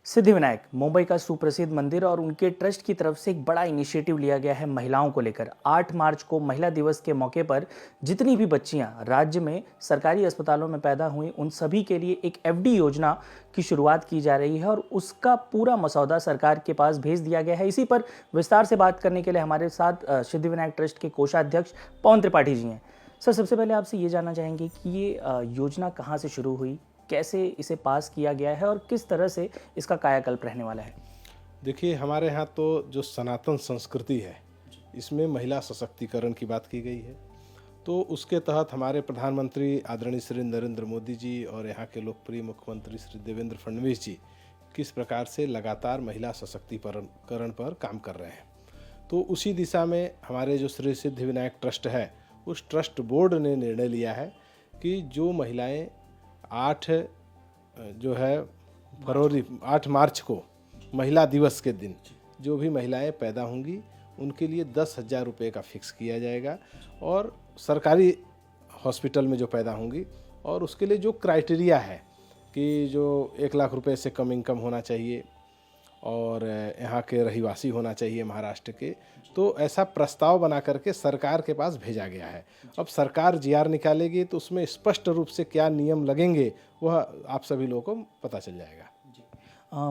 सिद्धिविनायक मुंबई का सुप्रसिद्ध मंदिर और उनके ट्रस्ट की तरफ से एक बड़ा इनिशिएटिव लिया गया है महिलाओं को लेकर। 8 मार्च को महिला दिवस के मौके पर जितनी भी बच्चियां राज्य में सरकारी अस्पतालों में पैदा हुई उन सभी के लिए एक एफडी योजना की शुरुआत की जा रही है और उसका पूरा मसौदा सरकार के पास भेज दिया गया है। इसी पर विस्तार से बात करने के लिए हमारे साथ सिद्धिविनायक ट्रस्ट के कोषाध्यक्ष पवन त्रिपाठी जी हैं। सर, सबसे पहले आपसे ये जानना चाहेंगे कि ये योजना कहाँ से शुरू हुई, कैसे इसे पास किया गया है और किस तरह से इसका कायाकल्प रहने वाला है। देखिए, हमारे यहाँ तो जो सनातन संस्कृति है इसमें महिला सशक्तिकरण की बात की गई है। तो उसके तहत हमारे प्रधानमंत्री आदरणीय श्री नरेंद्र मोदी जी और यहाँ के लोकप्रिय मुख्यमंत्री श्री देवेंद्र फडणवीस जी किस प्रकार से लगातार महिला सशक्तिकरण पर काम कर रहे हैं, तो उसी दिशा में हमारे जो श्री सिद्धिविनायक ट्रस्ट है उस ट्रस्ट बोर्ड ने निर्णय लिया है कि जो महिलाएं 8 मार्च को महिला दिवस के दिन जो भी महिलाएं पैदा होंगी उनके लिए 10,000 रुपये का फिक्स किया जाएगा और सरकारी हॉस्पिटल में जो पैदा होंगी और उसके लिए जो क्राइटेरिया है कि जो 1 लाख रुपए से कम इनकम होना चाहिए और यहाँ के रहिवासी होना चाहिए महाराष्ट्र के, तो ऐसा प्रस्ताव बना करके सरकार के पास भेजा गया है। अब सरकार जीआर निकालेगी तो उसमें स्पष्ट रूप से क्या नियम लगेंगे वह आप सभी लोगों को पता चल जाएगा।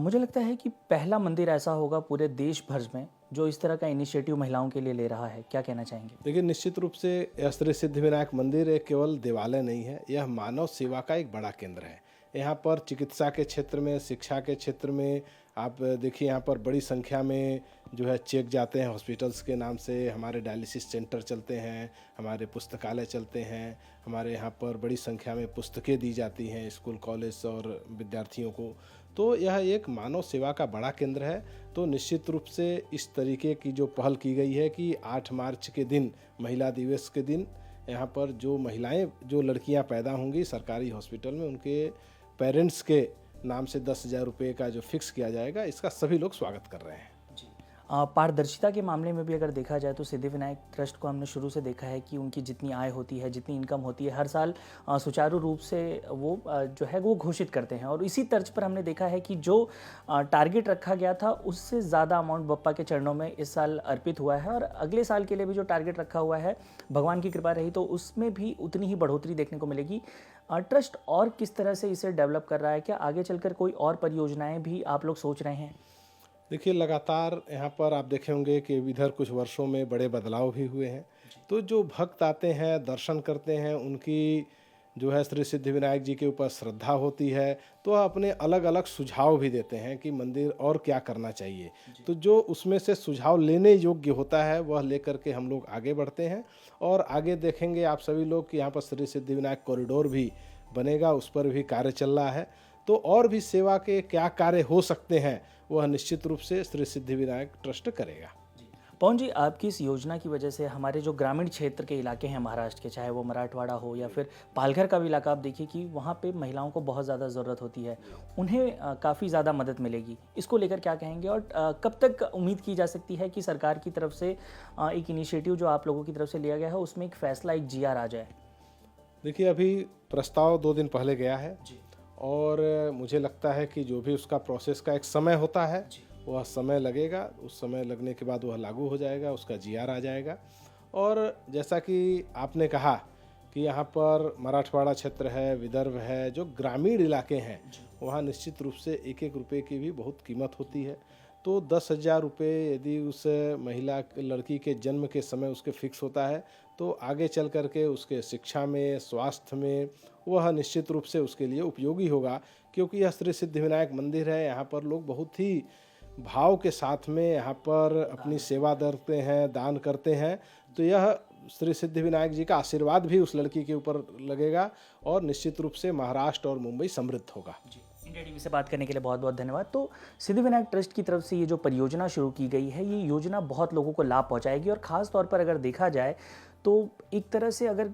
मुझे लगता है कि पहला मंदिर ऐसा होगा पूरे देश भर में जो इस तरह का इनिशिएटिव महिलाओं के लिए ले रहा है। क्या कहना चाहेंगे? देखिए, निश्चित रूप से यह श्री सिद्धिविनायक मंदिर एक केवल देवालय नहीं है, यह मानव सेवा का एक बड़ा केंद्र है। यहाँ पर चिकित्सा के क्षेत्र में, शिक्षा के क्षेत्र में आप देखिए यहाँ पर बड़ी संख्या में जो है चेक जाते हैं हॉस्पिटल्स के नाम से, हमारे डायलिसिस सेंटर चलते हैं, हमारे पुस्तकालय चलते हैं, हमारे यहाँ पर बड़ी संख्या में पुस्तकें दी जाती हैं स्कूल कॉलेज और विद्यार्थियों को। तो यह एक मानव सेवा का बड़ा केंद्र है। तो निश्चित रूप से इस तरीके की जो पहल की गई है कि 8 मार्च के दिन महिला दिवस के दिन यहाँ पर जो महिलाएं जो लड़कियाँ पैदा होंगी सरकारी हॉस्पिटल में उनके पेरेंट्स के नाम से 10,000 रुपये का जो फिक्स किया जाएगा, इसका सभी लोग स्वागत कर रहे हैं। पारदर्शिता के मामले में भी अगर देखा जाए तो सिद्धिविनायक ट्रस्ट को हमने शुरू से देखा है कि उनकी जितनी आय होती है, जितनी इनकम होती है, हर साल सुचारू रूप से वो जो है वो घोषित करते हैं और इसी तर्ज पर हमने देखा है कि जो टारगेट रखा गया था उससे ज़्यादा अमाउंट बप्पा के चरणों में इस साल अर्पित हुआ है और अगले साल के लिए भी जो टारगेट रखा हुआ है, भगवान की कृपा रही तो उसमें भी उतनी ही बढ़ोतरी देखने को मिलेगी। ट्रस्ट और किस तरह से इसे डेवलप कर रहा है? क्या आगे चलकर कोई और परियोजनाएं भी आप लोग सोच रहे हैं? देखिए, लगातार यहाँ पर आप देखे होंगे कि इधर कुछ वर्षों में बड़े बदलाव भी हुए हैं। तो जो भक्त आते हैं, दर्शन करते हैं, उनकी जो है श्री सिद्धिविनायक जी के ऊपर श्रद्धा होती है, तो अपने अलग अलग सुझाव भी देते हैं कि मंदिर और क्या करना चाहिए। तो जो उसमें से सुझाव लेने योग्य होता है वह लेकर के हम लोग आगे बढ़ते हैं और आगे देखेंगे आप सभी लोग कि यहाँ पर श्री सिद्धिविनायक कॉरिडोर भी बनेगा, उस पर भी कार्य चल रहा है। तो और भी सेवा के क्या कार्य हो सकते हैं वह निश्चित रूप से श्री सिद्धिविनायक ट्रस्ट करेगा। पवन जी, आपकी इस योजना की वजह से हमारे जो ग्रामीण क्षेत्र के इलाके हैं महाराष्ट्र के, चाहे वो मराठवाड़ा हो या फिर पालघर का भी इलाका, आप देखिए कि वहाँ पे महिलाओं को बहुत ज़्यादा ज़रूरत होती है, उन्हें काफ़ी ज़्यादा मदद मिलेगी। इसको लेकर क्या कहेंगे और कब तक उम्मीद की जा सकती है कि सरकार की तरफ से एक इनिशिएटिव जो आप लोगों की तरफ से लिया गया है उसमें एक फैसला, एक जीआर आ जाए? देखिए, अभी प्रस्ताव 2 दिन पहले गया है और मुझे लगता है कि जो भी उसका प्रोसेस का एक समय होता है वह समय लगेगा, उस समय लगने के बाद वह लागू हो जाएगा, उसका जीआर आ जाएगा। और जैसा कि आपने कहा कि यहाँ पर मराठवाड़ा क्षेत्र है, विदर्भ है, जो ग्रामीण इलाके हैं वहाँ निश्चित रूप से 1-1 रुपये की भी बहुत कीमत होती है। तो 10,000 रुपये यदि उस महिला लड़की के जन्म के समय उसके फिक्स होता है तो आगे चल कर के उसके शिक्षा में, स्वास्थ्य में वह निश्चित रूप से उसके लिए उपयोगी होगा, क्योंकि यह श्री सिद्धिविनायक मंदिर है। यहाँ पर लोग बहुत ही भाव के साथ में यहाँ पर अपनी सेवा करते हैं, दान करते हैं। तो यह श्री सिद्धिविनायक जी का आशीर्वाद भी उस लड़की के ऊपर लगेगा और निश्चित रूप से महाराष्ट्र और मुंबई समृद्ध होगा। इंडिया टीवी से बात करने के लिए बहुत बहुत धन्यवाद। तो सिद्धिविनायक ट्रस्ट की तरफ से ये जो परियोजना शुरू की गई है, ये योजना बहुत लोगों को लाभ पहुंचाएगी और ख़ास तौर पर अगर देखा जाए तो एक तरह से अगर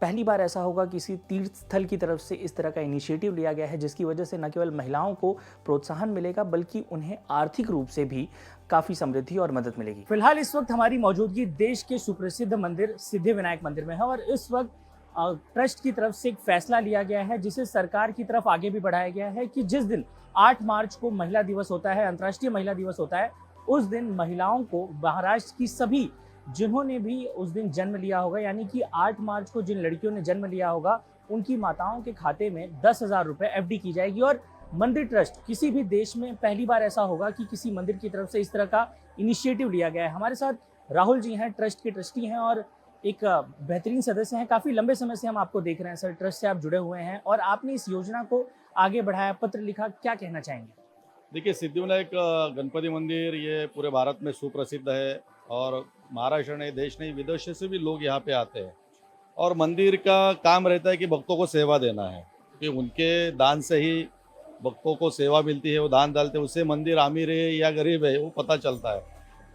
पहली बार ऐसा होगा किसी तीर्थ स्थल की तरफ से इस तरह का इनिशिएटिव लिया गया है जिसकी वजह से न केवल महिलाओं को प्रोत्साहन मिलेगा बल्कि उन्हें आर्थिक रूप से भी काफ़ी समृद्धि और मदद मिलेगी। फिलहाल इस वक्त हमारी मौजूदगी देश के सुप्रसिद्ध मंदिर सिद्धिविनायक मंदिर में है और इस वक्त ट्रस्ट की तरफ से एक फैसला लिया गया है जिसे सरकार की तरफ आगे भी बढ़ाया गया है कि जिस दिन 8 मार्च को महिला दिवस होता है, अंतर्राष्ट्रीय महिला दिवस होता है। उस दिन महिलाओं को महाराष्ट्र की सभी जिन्होंने भी उस दिन जन्म लिया होगा, यानी कि 8 मार्च को जिन लड़कियों ने जन्म लिया होगा, उनकी माताओं के खाते में 10,000 रुपये एफडी की जाएगी। और मंदिर ट्रस्ट, किसी भी देश में पहली बार ऐसा होगा कि किसी मंदिर की तरफ से इस तरह का इनिशिएटिव लिया गया है। हमारे साथ राहुल जी हैं, ट्रस्ट के ट्रस्टी हैं और एक बेहतरीन सदस्य हैं। काफ़ी लंबे समय से हम आपको देख रहे हैं सर, ट्रस्ट से आप जुड़े हुए हैं और आपने इस योजना को आगे बढ़ाया, पत्र लिखा, क्या कहना चाहेंगे? देखिए, सिद्धिविनायक गणपति मंदिर ये पूरे भारत में सुप्रसिद्ध है और महाराष्ट्र ने, देश ने, विदेश से भी लोग यहाँ पे आते हैं। और मंदिर का काम रहता है कि भक्तों को सेवा देना है, क्योंकि उनके दान से ही भक्तों को सेवा मिलती है। वो दान डालते हैं, उससे मंदिर अमीर है या गरीब है वो पता चलता है।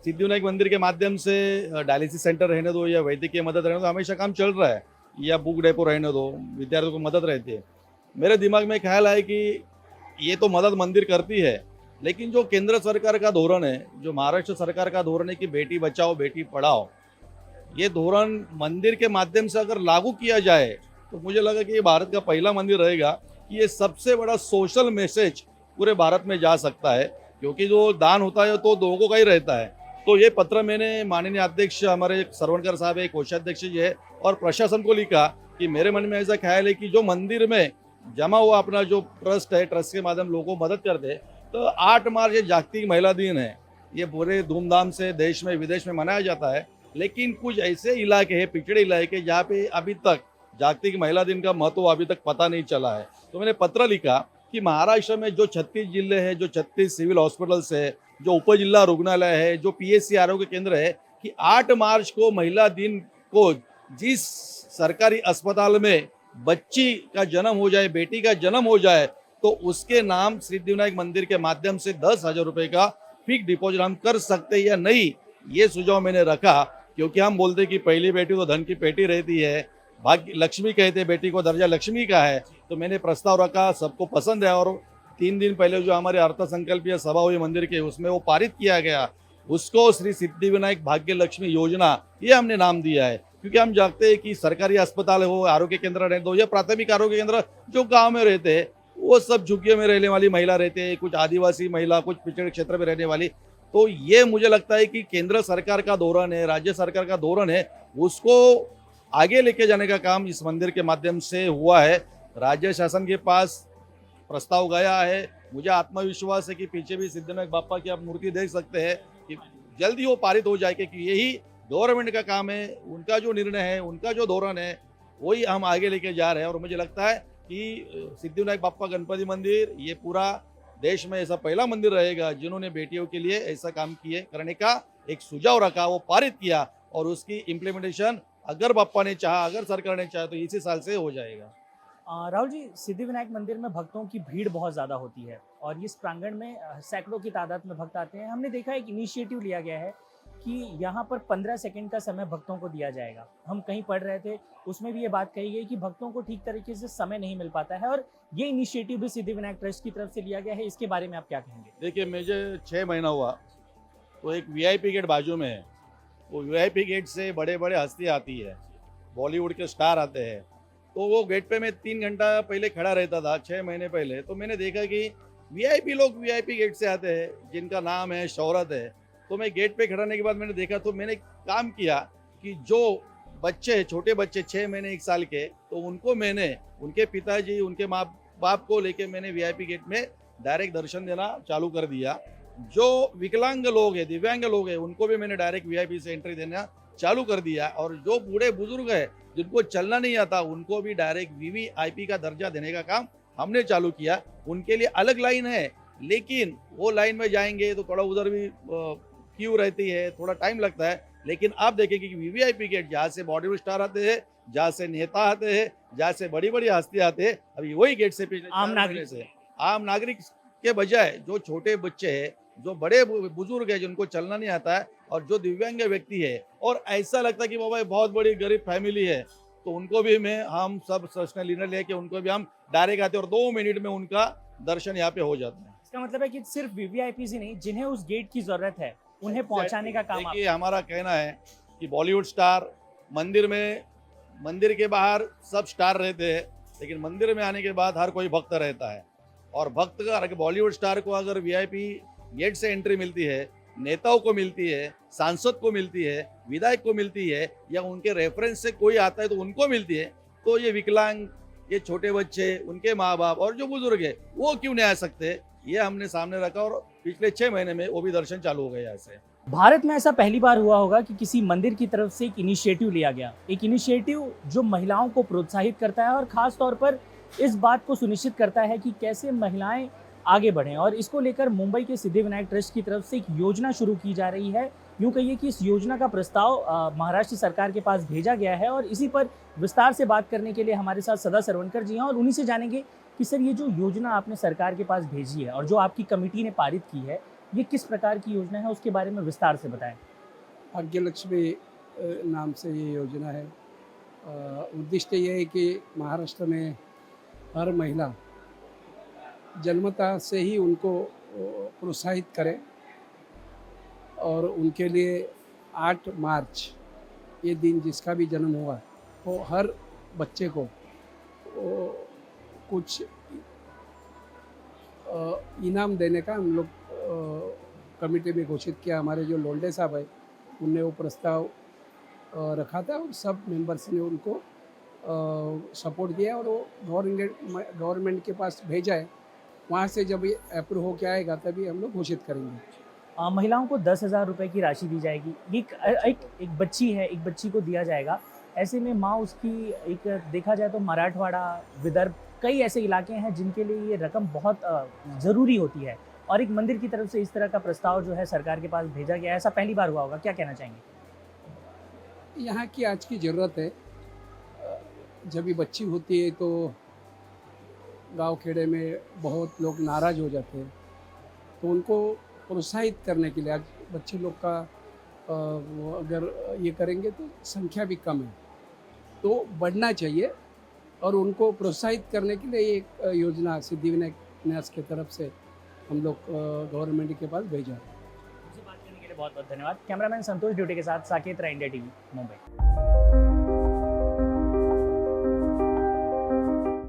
सिद्धिविनायक मंदिर के माध्यम से डायलिसिस सेंटर रहने दो या वैद्यकीय मदद रहने दो, हमेशा काम चल रहा है, या बुक डेपो रहने दो, विद्यार्थियों को मदद रहती है। मेरे दिमाग में ख्याल है कि ये तो मदद मंदिर करती है, लेकिन जो केंद्र सरकार का धोरण है, जो महाराष्ट्र सरकार का धोरण है कि बेटी बचाओ बेटी पढ़ाओ, ये धोरण मंदिर के माध्यम से अगर लागू किया जाए तो मुझे लगा कि ये भारत का पहला मंदिर रहेगा कि ये सबसे बड़ा सोशल मैसेज पूरे भारत में जा सकता है, क्योंकि जो दान होता है तो लोगों का ही रहता है। तो ये पत्र मैंने माननीय अध्यक्ष हमारे सरवणकर साहब है, कोषाध्यक्ष जी है, और प्रशासन को लिखा कि मेरे मन में ऐसा ख्याल है कि जो मंदिर में जमा हुआ अपना जो ट्रस्ट है, ट्रस्ट के माध्यम लोगों को मदद कर दे। तो 8 मार्च ये जागतिक महिला दिन है, ये पूरे धूमधाम से देश में विदेश में मनाया जाता है, लेकिन कुछ ऐसे इलाके हैं, पिछड़े इलाके, जहाँ पे अभी तक जागतिक महिला दिन का महत्व अभी तक पता नहीं चला है। तो मैंने पत्र लिखा कि महाराष्ट्र में जो 36 जिले हैं, जो 36 सिविल हॉस्पिटल्स है, जो उप जिला रुग्णालय है, जो PSC आरोग्य केंद्र है, कि 8 मार्च को महिला दिन को जिस सरकारी अस्पताल में बच्ची का जन्म हो जाए, बेटी का जन्म हो जाए, तो उसके नाम सिद्धिविनायक मंदिर के माध्यम से 10,000 रुपये का फिक्स डिपॉजिट हम कर सकते हैं या नहीं, ये सुझाव मैंने रखा। क्योंकि हम बोलते कि पहली बेटी तो धन की पेटी रहती है, भाग्य लक्ष्मी कहते, बेटी को दर्जा लक्ष्मी का है। तो मैंने प्रस्ताव रखा, सबको पसंद है, और 3 दिन पहले जो हमारे अर्थसंकल्पीय सभा हुई मंदिर के, उसमें वो पारित किया गया। उसको श्री सिद्धिविनायक भाग्य लक्ष्मी योजना ये हमने नाम दिया है, क्योंकि हम जानते हैं कि सरकारी अस्पताल हो, आरोग्य केंद्र रहने दो या प्राथमिक आरोग्य केंद्र जो गाँव में रहते हैं, वो सब झुग्गियों में रहने वाली महिला रहते हैं, कुछ आदिवासी महिला, कुछ पिछड़े क्षेत्र में रहने वाली। तो ये मुझे लगता है कि केंद्र सरकार का धोरण है, राज्य सरकार का धोरण है, उसको आगे लेके जाने का काम इस मंदिर के माध्यम से हुआ है। राज्य शासन के पास प्रस्ताव गया है। मुझे आत्मविश्वास है कि पीछे भी सिद्धिविनायक बापा की आप मूर्ति देख सकते हैं कि जल्दी वो पारित हो जाएगी, कि यही गवर्नमेंट का काम है, उनका जो निर्णय है, उनका जो धोरण है, वही हम आगे लेके जा रहे हैं। और मुझे लगता है कि सिद्धिविनायक बापा गणपति मंदिर ये पूरा देश में ऐसा पहला मंदिर रहेगा जिन्होंने बेटियों के लिए ऐसा काम किए करने का एक सुझाव रखा, वो पारित किया, और उसकी इम्प्लीमेंटेशन अगर बापा ने चाहा, अगर सरकार ने चाहा, तो इसी साल से हो जाएगा। राहुल जी, सिद्धिविनायक मंदिर में भक्तों की भीड़ बहुत ज़्यादा होती है और इस प्रांगण में सैकड़ों की तादाद में भक्त आते हैं। हमने देखा एक इनिशिएटिव लिया गया है कि यहाँ पर 15 सेकंड का समय भक्तों को दिया जाएगा। हम कहीं पढ़ रहे थे, उसमें भी ये बात कही गई कि भक्तों को ठीक तरीके से समय नहीं मिल पाता है, और ये इनिशिएटिव भी सिद्धिविनायक ट्रस्ट की तरफ से लिया गया है। इसके बारे में आप क्या कहेंगे? देखिए, मुझे 6 महीना हुआ, तो एक VIP गेट बाजू में है। वो VIP गेट से बड़े बड़े हस्ती आती है, बॉलीवुड के स्टार आते हैं। तो वो गेट पे मैं 3 घंटा पहले खड़ा रहता था, 6 महीने पहले। तो मैंने देखा कि VIP लोग VIP गेट से आते हैं, जिनका नाम है, शोहरत है। तो मैं गेट पे खड़ा होने के बाद मैंने देखा, तो मैंने काम किया कि जो बच्चे, छोटे बच्चे 6 महीने 1 साल के, तो उनको मैंने, उनके पिताजी, उनके माँ बाप को लेके मैंने VIP गेट में डायरेक्ट दर्शन देना चालू कर दिया। जो विकलांग लोग हैं, दिव्यांग लोग हैं, उनको भी मैंने डायरेक्ट VIP से एंट्री देना चालू कर दिया। और जो बूढ़े बुजुर्ग हैं, जिनको चलना नहीं आता, उनको भी डायरेक्ट VVIP का दर्जा देने का काम हमने चालू किया। उनके लिए अलग लाइन है, लेकिन वो लाइन में जाएंगे तो थोड़ा उधर भी क्यू रहती है, थोड़ा टाइम लगता है। लेकिन आप देखेंगे कि VVIP गेट, जहाँ से बॉलीवुड स्टार आते हैं, जहाँ से नेता आते हैं, जहाँ से बड़ी बड़ी हस्तियाँ आते हैं, अभी वही गेट से पिछले आम नागरिक के बजाय जो छोटे बच्चे हैं, जो बड़े बुजुर्ग है, जिनको चलना नहीं आता है, और जो दिव्यांग व्यक्ति है, और ऐसा लगता है कि बाबा बहुत बड़ी गरीब फैमिली है, तो उनको भी हम सब पर्सनल निर्णय लेके उनको भी हम डायरेक्ट आते हैं, और 2 मिनट में उनका दर्शन यहाँ पे हो जाता है। इसका मतलब है कि सिर्फ VVIPs ही नहीं, जिन्हें उस गेट की जरूरत है, उन्हें पहुंचाने का काम। देखिए, हमारा कहना है कि बॉलीवुड स्टार मंदिर में, मंदिर के बाहर सब स्टार रहते हैं, लेकिन मंदिर में आने के बाद हर कोई भक्त रहता है। और भक्त का अगर बॉलीवुड स्टार को अगर वीआईपी गेट से एंट्री मिलती है, नेताओं को मिलती है, सांसद को मिलती है, विधायक को मिलती है, या उनके रेफरेंस से कोई आता है तो उनको मिलती है, तो ये विकलांग, ये छोटे बच्चे, उनके माँ बाप और जो बुजुर्ग है वो क्यों नहीं आ सकते, ये हमने सामने रखा। और पिछले 6 महीने में वो भी दर्शन चालू हो गए ऐसे। भारत में ऐसा पहली बार हुआ होगा कि किसी मंदिर की तरफ से एक इनिशिएटिव लिया गया, एक इनिशिएटिव जो महिलाओं को प्रोत्साहित करता है और खास तौर पर इस बात को सुनिश्चित करता है कि कैसे महिलाएं आगे बढ़ें। और इसको लेकर मुंबई के सिद्धिविनायक ट्रस्ट की तरफ से एक योजना शुरू की जा रही है। यूँ कहिए कि इस योजना का प्रस्ताव महाराष्ट्र सरकार के पास भेजा गया है और इसी पर विस्तार से बात करने के लिए हमारे साथ सदा सरवणकर जी हैं और उन्हीं से जानेंगे कि सर ये जो योजना आपने सरकार के पास भेजी है और जो आपकी कमेटी ने पारित की है, ये किस प्रकार की योजना है, उसके बारे में विस्तार से बताएं। भाग्यलक्ष्मी नाम से ये योजना है। उद्दिष्ट ये है कि महाराष्ट्र में हर महिला जन्मता से ही उनको प्रोत्साहित करें और उनके लिए 8 मार्च ये दिन जिसका भी जन्म हुआ वो हर बच्चे को कुछ इनाम देने का हम लोग कमेटी में घोषित किया। हमारे जो लोंडे साहब है उनने वो प्रस्ताव रखा था और सब मेंबर्स ने उनको सपोर्ट दिया और वो गवर्नमेंट के पास भेजा है। वहाँ से जब ये अप्रूव होकर आएगा तभी हम लोग घोषित करेंगे। महिलाओं को 10,000 रुपये की राशि दी जाएगी। एक बच्ची है, एक बच्ची को दिया जाएगा। ऐसे में माँ उसकी एक देखा जाए तो मराठवाड़ा, विदर्भ, कई ऐसे इलाके हैं जिनके लिए ये रकम बहुत ज़रूरी होती है और एक मंदिर की तरफ से इस तरह का प्रस्ताव जो है सरकार के पास भेजा गया है। ऐसा पहली बार हुआ होगा, क्या कहना चाहेंगे? यहाँ की आज की ज़रूरत है। जब भी बच्ची होती है तो गांव खेड़े में बहुत लोग नाराज़ हो जाते हैं, तो उनको प्रोत्साहित करने के लिए आज बच्चे लोग का अगर ये करेंगे तो संख्या भी कम है, तो बढ़ना चाहिए और उनको प्रोत्साहित करने के लिए एक योजना सिद्धिविनायक न्यास की तरफ से हम लोग गवर्नमेंट के पास भेजा। मुझसे बात करने के लिए बहुत बहुत धन्यवाद। कैमरामैन संतोष ड्यूटी के साथ साकेत राय, इंडिया टीवी, मुंबई।